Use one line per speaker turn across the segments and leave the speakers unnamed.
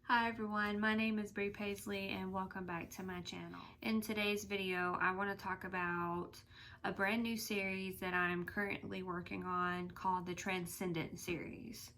Hi everyone, my name is Bree Paisley and welcome back to my channel. In today's video, I want to talk about a brand new series that I'm currently working on called the Transcendent series.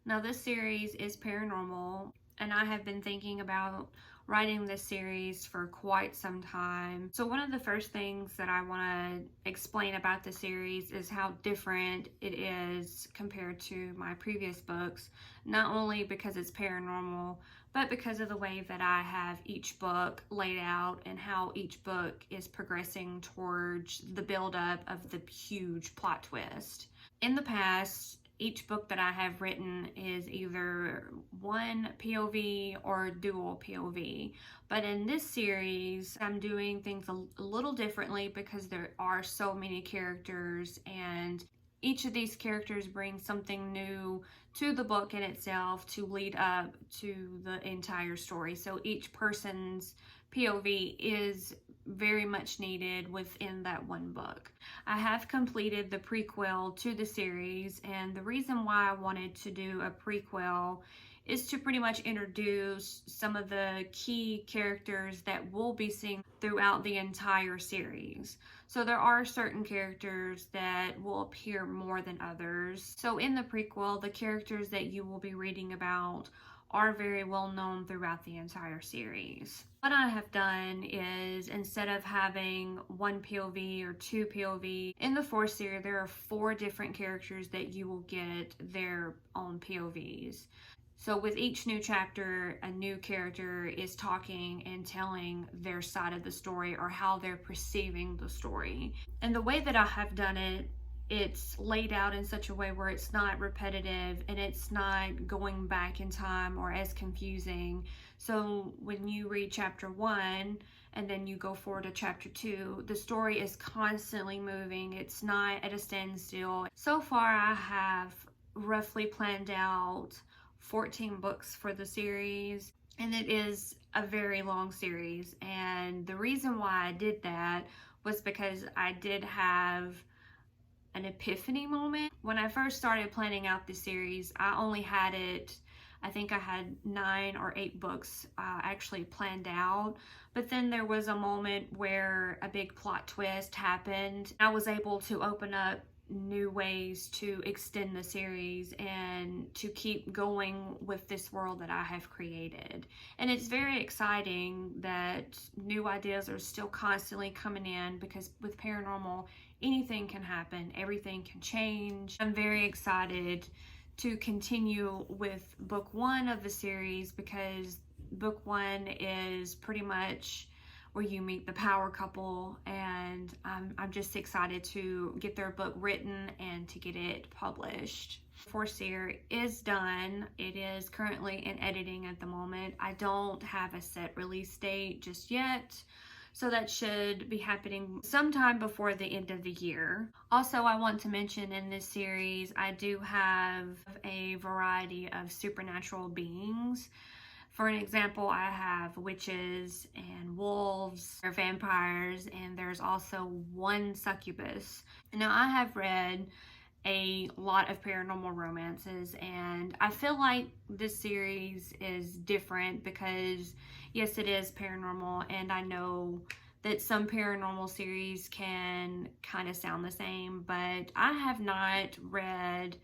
Now this series is paranormal and I have been thinking about writing this series for quite some time. So one of the first things that I want to explain about the series is how different it is compared to my previous books, not only because it's paranormal, but because of the way that I have each book laid out and how each book is progressing towards the buildup of the huge plot twist. In the past, each book that I have written is either one POV or dual POV. But in this series, I'm doing things a little differently because there are so many characters and each of these characters brings something new to the book in itself to lead up to the entire story. So each person's POV is very much needed within that one book. I have completed the prequel to the series, and the reason why I wanted to do a prequel is to pretty much introduce some of the key characters that we'll be seeing throughout the entire series. So there are certain characters that will appear more than others. So in the prequel, the characters that you will be reading about are very well known throughout the entire series. What I have done is, instead of having one POV or two POV, in the fourth series there are 4 different characters that you will get their own POVs. So with each new chapter, a new character is talking and telling their side of the story or how they're perceiving the story. And the way that I have done it, it's laid out in such a way where it's not repetitive and it's not going back in time or as confusing. So when you read chapter 1 and then you go forward to chapter 2, the story is constantly moving. It's not at a standstill. So far, I have roughly planned out 14 books for the series, and it is a very long series. And the reason why I did that was because I did have an epiphany moment. When I first started planning out the series, I only had I think I had 9 or 8 books actually planned out. But then there was a moment where a big plot twist happened. I was able to open up new ways to extend the series and to keep going with this world that I have created. And it's very exciting that new ideas are still constantly coming in, because with paranormal, anything can happen, everything can change. I'm very excited to continue with book 1 of the series, because book 1 is pretty much where you meet the power couple, and I'm just excited to get their book written and to get it published. The 4th series is done. It is currently in editing at the moment. I don't have a set release date just yet, so that should be happening sometime before the end of the year. Also, I want to mention in this series, I do have a variety of supernatural beings. For an example, I have witches and wolves, or vampires, and there's also one succubus. Now, I have read a lot of paranormal romances, and I feel like this series is different because, yes, it is paranormal, and I know that some paranormal series can kind of sound the same, but I have not read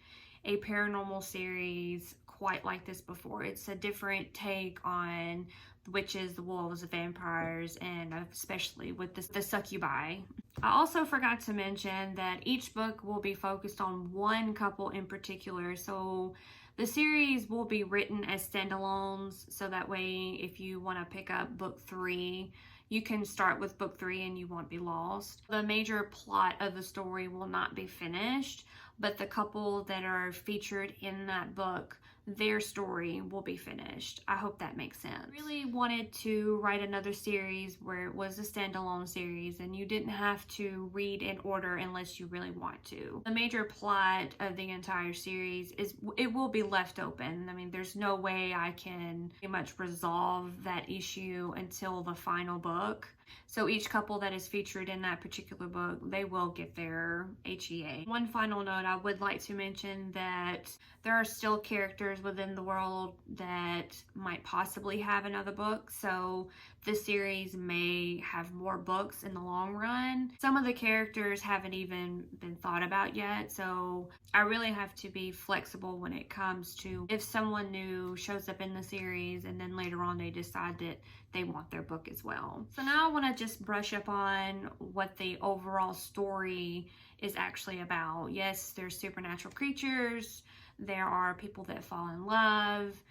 a paranormal series quite like this before. It's a different take on the witches, the wolves, the vampires, and especially with the succubi. I also forgot to mention that each book will be focused on one couple in particular. So the series will be written as standalones, so that way if you want to pick up book 3, you can start with book 3 and you won't be lost. The major plot of the story will not be finished, but the couple that are featured in that book, their story will be finished. I hope that makes sense. I really wanted to write another series where it was a standalone series and you didn't have to read in order unless you really want to. The major plot of the entire series is it will be left open. I mean, there's no way I can pretty much resolve that issue until the final book. So each couple that is featured in that particular book, they will get their HEA. One final note, I would like to mention that there are still characters characters within the world that might possibly have another book. So this series may have more books in the long run. Some of the characters haven't even been thought about yet. So I really have to be flexible when it comes to if someone new shows up in the series and then later on they decide that they want their book as well. So now I want to just brush up on what the overall story is actually about. Yes, there's supernatural creatures, there are people that fall in love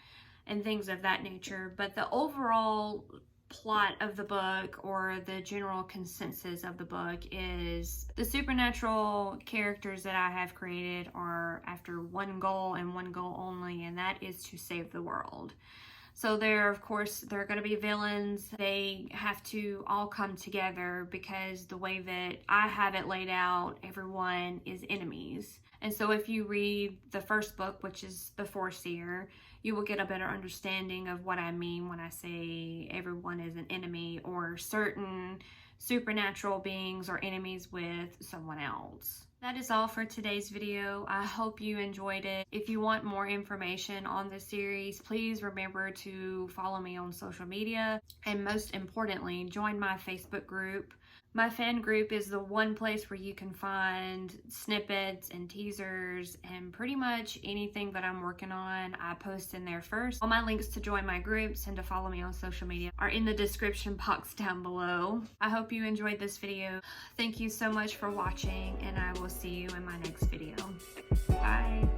and things of that nature, but the overall plot of the book, or the general consensus of the book, is the supernatural characters that I have created are after one goal and one goal only, and that is to save the world. So there, of course, there are going to be villains. They have to all come together because the way that I have it laid out, everyone is enemies. And so if you read the first book, which is The Foreseer, you will get a better understanding of what I mean when I say everyone is an enemy, or certain supernatural beings are enemies with someone else. That is all for today's video. I hope you enjoyed it. If you want more information on the series, please remember to follow me on social media, and most importantly, join my Facebook group. My fan group is the one place where you can find snippets and teasers and pretty much anything that I'm working on, I post in there first. All my links to join my groups and to follow me on social media are in the description box down below. I hope you enjoyed this video. Thank you so much for watching, and I will see you in my next video. Bye.